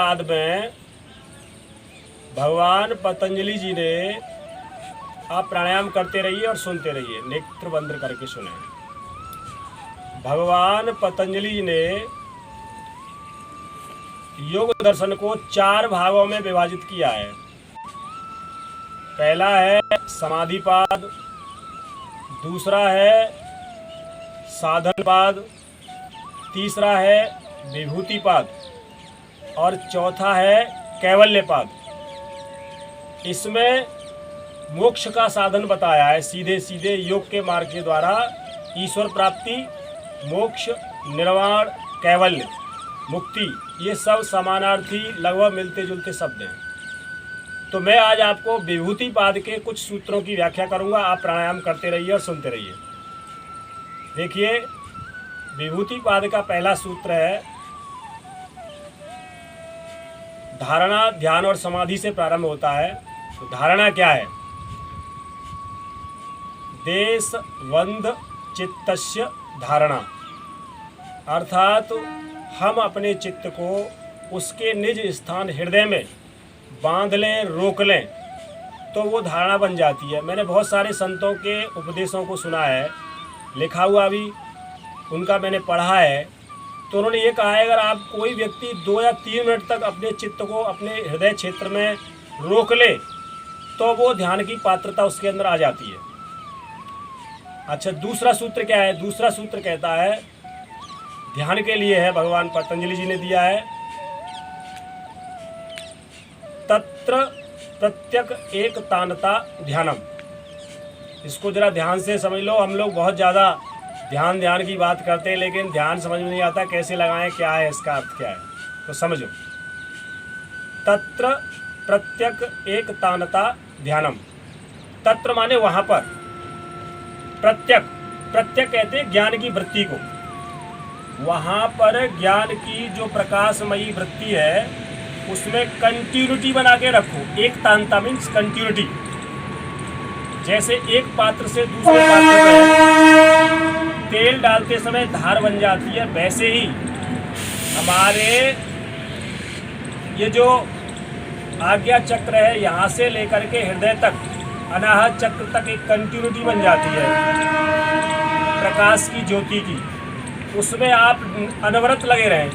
पाद में भगवान पतंजलि जी ने, आप प्राणायाम करते रहिए और सुनते रहिए, नेत्र बंद करके सुने। भगवान पतंजलि जी ने योग दर्शन को 4 भागों में विभाजित किया है। पहला है समाधिपाद, दूसरा है साधनपाद, तीसरा है विभूतिपाद और चौथा है कैवल्यपाद। इसमें मोक्ष का साधन बताया है, सीधे सीधे योग के मार्ग के द्वारा ईश्वर प्राप्ति, मोक्ष, निर्वाण, कैवल्य, मुक्ति, ये सब समानार्थी लगभग मिलते जुलते शब्द हैं। तो मैं आज आपको विभूतिपाद के कुछ सूत्रों की व्याख्या करूंगा। आप प्राणायाम करते रहिए और सुनते रहिए। देखिए, विभूतिपाद का पहला सूत्र है, धारणा, ध्यान और समाधि से प्रारंभ होता है। तो धारणा क्या है? देश वंद चित्तस्य धारणा, अर्थात हम अपने चित्त को उसके निज स्थान हृदय में बांध लें, रोक लें, तो वो धारणा बन जाती है। मैंने बहुत सारे संतों के उपदेशों को सुना है, लिखा हुआ भी उनका मैंने पढ़ा है। तो उन्होंने ये कहा है, अगर आप कोई व्यक्ति 2 या 3 मिनट तक अपने चित्त को अपने हृदय क्षेत्र में रोक ले तो वो ध्यान की पात्रता उसके अंदर आ जाती है। अच्छा, दूसरा सूत्र क्या है? दूसरा सूत्र कहता है, ध्यान के लिए है, भगवान पतंजलि जी ने दिया है, तत्र प्रत्यक एक तानता ध्यानम। इसको जरा ध्यान से समझ लो। हम लोग बहुत ज़्यादा ध्यान की बात करते हैं, लेकिन ध्यान समझ में नहीं आता कैसे लगाएं, क्या है इसका अर्थ, क्या है। तो समझो, तत्र प्रत्यक एक तानता ध्यानम। तत्र माने वहाँ पर, प्रत्यक, प्रत्यक कहते हैं ज्ञान की वृत्ति को। वहाँ पर ज्ञान की जो प्रकाशमयी वृत्ति है उसमें कंटिन्यूटी बना के रखो। एक तानता मीन्स कंटिन्यूटी। जैसे एक पात्र से दूसरे पात्र में तेल डालते समय धार बन जाती है, वैसे ही हमारे ये जो आज्ञा चक्र है, यहाँ से लेकर के हृदय तक, अनाहत चक्र तक एक कंटिन्यूटी बन जाती है प्रकाश की, ज्योति की। उसमें आप अनवरत लगे रहें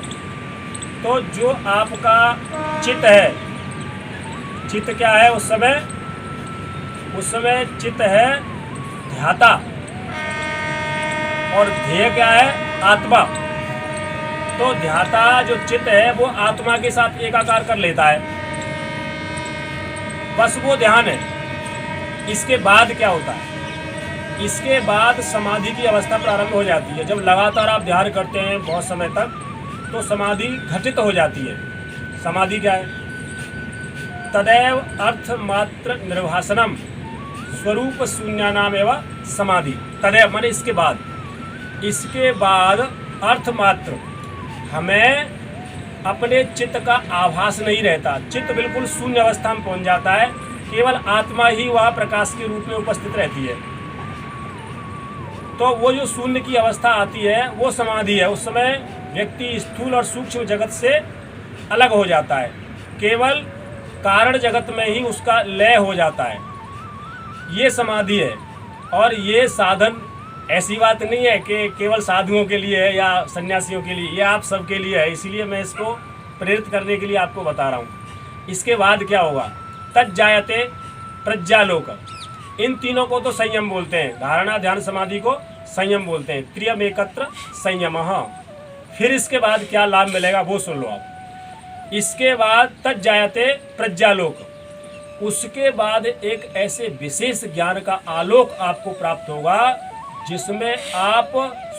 तो जो आपका चित्त है, चित्त क्या है उस समय? उस समय चित्त है ध्याता और ध्येय क्या है? आत्मा। तो ध्याता जो चित्त है वो आत्मा के साथ एकाकार कर लेता है, बस वो ध्यान है। इसके बाद क्या होता है? इसके बाद समाधि की अवस्था प्रारंभ हो जाती है। जब लगातार आप ध्यान करते हैं बहुत समय तक तो समाधि घटित हो जाती है। समाधि क्या है? तदैव अर्थ मात्र निर्भासनम स्वरूप शून्यानाम एवं समाधि। तदैव माने इसके बाद, इसके बाद अर्थ मात्र, हमें अपने चित्त का आभास नहीं रहता। चित्त बिल्कुल शून्य अवस्था में पहुंच जाता है, केवल आत्मा ही वह प्रकाश के रूप में उपस्थित रहती है। तो वो जो शून्य की अवस्था आती है वो समाधि है। उस समय व्यक्ति स्थूल और सूक्ष्म जगत से अलग हो जाता है, केवल कारण जगत में ही उसका लय हो जाता है। ये समाधि है। और ये साधन ऐसी बात नहीं है कि केवल साधुओं के लिए है या सन्यासियों के लिए, ये आप सबके लिए है। इसीलिए मैं इसको प्रेरित करने के लिए आपको बता रहा हूँ। इसके बाद क्या होगा? तज्जायते प्रज्ञालोक। इन तीनों को तो संयम बोलते हैं, धारणा, ध्यान, समाधि को संयम बोलते हैं। त्रियम एकत्र संयमः। फिर इसके बाद क्या लाभ मिलेगा वो सुन लो आप। इसके बाद तज्जायते प्रज्ञालोक, उसके बाद एक ऐसे विशेष ज्ञान का आलोक आपको प्राप्त होगा जिसमें आप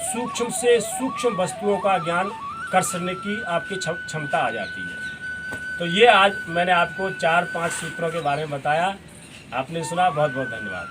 सूक्ष्म से सूक्ष्म वस्तुओं का ज्ञान कर सकने की आपकी क्षमता आ जाती है। तो ये आज मैंने आपको 4-5 सूत्रों के बारे में बताया। आपने सुना, बहुत बहुत धन्यवाद।